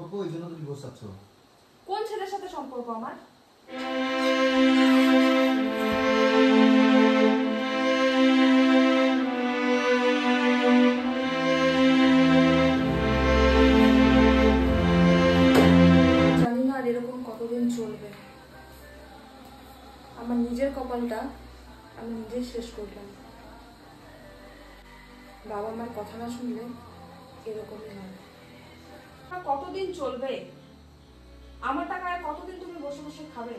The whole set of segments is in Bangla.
সম্পর্ক, এই জন্য তুমি ডিভোর্স চাচ্ছ। কোন ছেলের সাথে সম্পর্ক আমার? জানি না আর এরকম কতদিন চলবে। আমার নিজের কপালটা আমি নিজেই শেষ করলাম। বাবা মার কথা না শুনলে এরকমই হয়। আর কতদিন চলবে? আমার টাকায় কতদিন তুমি বসে বসে খাবে?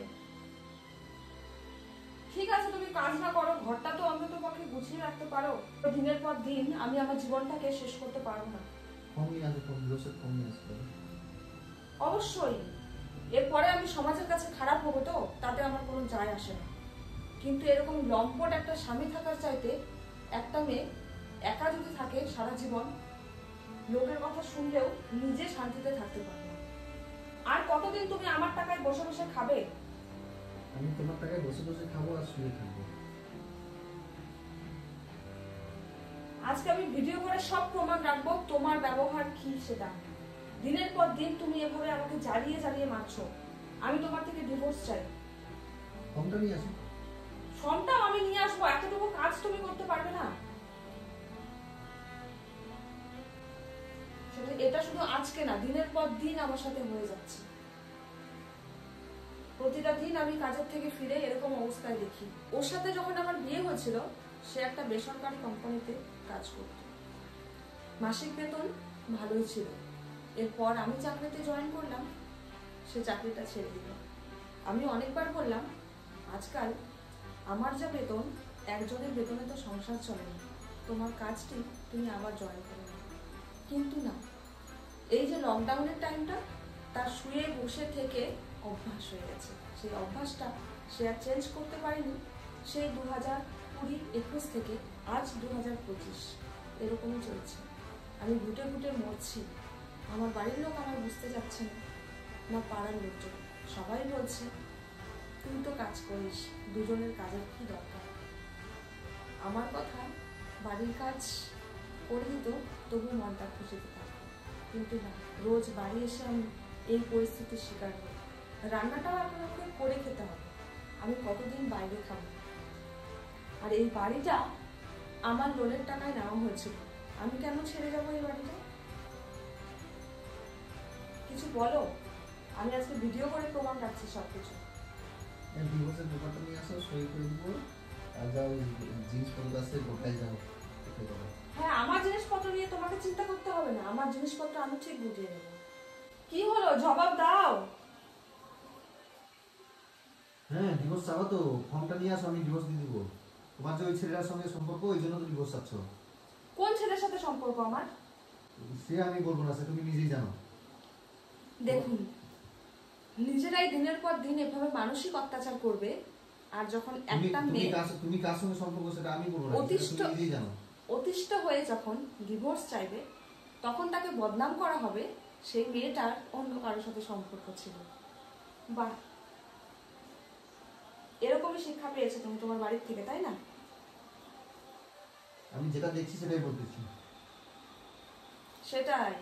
ঠিক আছে, তুমি কাজ না করো, ঘরটা তো অন্তত পক্ষে গুছিয়ে রাখতে পারো। দিনের পর দিন আমি আমার জীবনটাকে শেষ করতে পারবো না। অবশ্যই এরপরে আমি সমাজের কাছে খারাপ হবো, তো তাতে আমার কোনো যায় আসে না। কিন্তু এরকম লম্পট একটা স্বামী থাকার চাইতে একটা মেয়ে একা যদি থাকে সারা জীবন, লোকের কথা শুনলেও নিজে শান্তিতে থাকতে পারবে না। আর কতদিন তুমি আমার টাকায় বসে বসে খাবে? আমি তোমার টাকায় বসে বসে খাবো আর শুয়ে থাকবো। আজকে আমি ভিডিও করে সব প্রমাণ রাখবো তোমার ব্যবহার কি সেটা। দিনের পর দিন তুমি এভাবে আমাকে জ্বালিয়ে জ্বালিয়ে মারছো। আমি তোমার থেকে ডিভোর্স চাই। ফর্মটা নিয়ে আসো। ফর্মটাও আমি নিয়ে আসবো, এতটুকু কাজ তুমি করতে পারবে না? এটা শুধু আজকে না, দিনের পর দিন আমার সাথে হয়ে যাচ্ছে। প্রতিটা দিন আমি কাজের থেকে ফিরে এরকম অবস্থায় দেখি। ওর সাথে যখন আমার বিয়ে হয়েছিল, সে একটা বেসরকারি কোম্পানিতে কাজ করত। মাসিক বেতন ভালোই ছিল। এরপর আমি চাকরিতে জয়েন করলাম, সে চাকরিটা ছেড়ে দিল। আমি অনেকবার বললাম, আজকাল আমার যা বেতন, একজনের বেতনে তো সংসার চলে না, তোমার কাজটি তুমি আবার জয়েন করো। কিন্তু না, এই যে লকডাউনের টাইমটা, তার শুয়ে বসে থেকে অভ্যাস হয়ে গেছে। সেই অভ্যাসটা সে আর চেঞ্জ করতে পারেনি। সেই 2020-21 থেকে আজ 2025 এরকমই চলছে। আমি ঘুটে ঘুটে মরছি। আমার বাড়ির লোক আমার বুঝতে যাচ্ছে না, না পাড়ার লোকজন। সবাই বলছে, তুই তো কাজ করিস, দুজনের কাজের কি দরকার? আমার কথা, বাড়ির কাজ করে দিত তবু মনটা খুশিতে থাকতো। কিন্তু না, রোজ বাড়ি এসে আমি এই পরিস্থিতির শিকার হই। রান্নাটাও এখন আমাকে করে খেতে হবে। আমি কতদিন বাইরে খাবো? আর এই বাড়িটা আমার লোনের টাকায় নেওয়া হয়েছিল। আমি কেন ছেড়ে যাবো এই বাড়িটা? কিছু বলো। আমি আজকে ভিডিও করে প্রমাণ রাখছি সবকিছু। ডিভোর্সের পেপারটা নিয়ে আসো, সই করে দেবো। আর যাও, জিনিসপত্র আছে গোটাই যাও। হ্যাঁ, আমার জিনিসপত্র নিয়ে তোমাকে চিন্তা করতে হবে না। আমার জিনিসপত্র আমি ঠিক বুঝিয়ে নেব। কি হলো, জবাব দাও। হ্যাঁ, ডিভোর্স চাও তো? ফর্মটা নিয়ে আসো, আমি ডিভোর্স দিয়ে দেবো। তোমার যে ওই ছেলেটার সঙ্গে সম্পর্ক, ওই জন্য তুমি ডিভোর্স চাচ্ছ। কোন ছেলের সাথে সম্পর্ক আমার? সে আমি বলবো না, সে তুমি নিজেই জানো। দেখুন, নিজেরাই দিনের পর দিন এভাবে মানসিক অত্যাচার করবে, আর যখন একটা মেয়ে তুমি কার সঙ্গে সম্পর্ক সেটা আমি বলবো না, তুমি নিজেই জানো। অতিষ্ঠ হয়ে যখন ডিভোর্স চাইবে, তখন তাকে বদনাম করা হবে সেই মেয়েটার অন্য কারোর সাথে সম্পর্ক ছিল। বাহ, এরকমই শিক্ষা পেয়েছো তুমি তোমার বাড়ির থেকে, তাই না? আমি যেটা দেখছি সেটাই বলতেছি। সেটাই।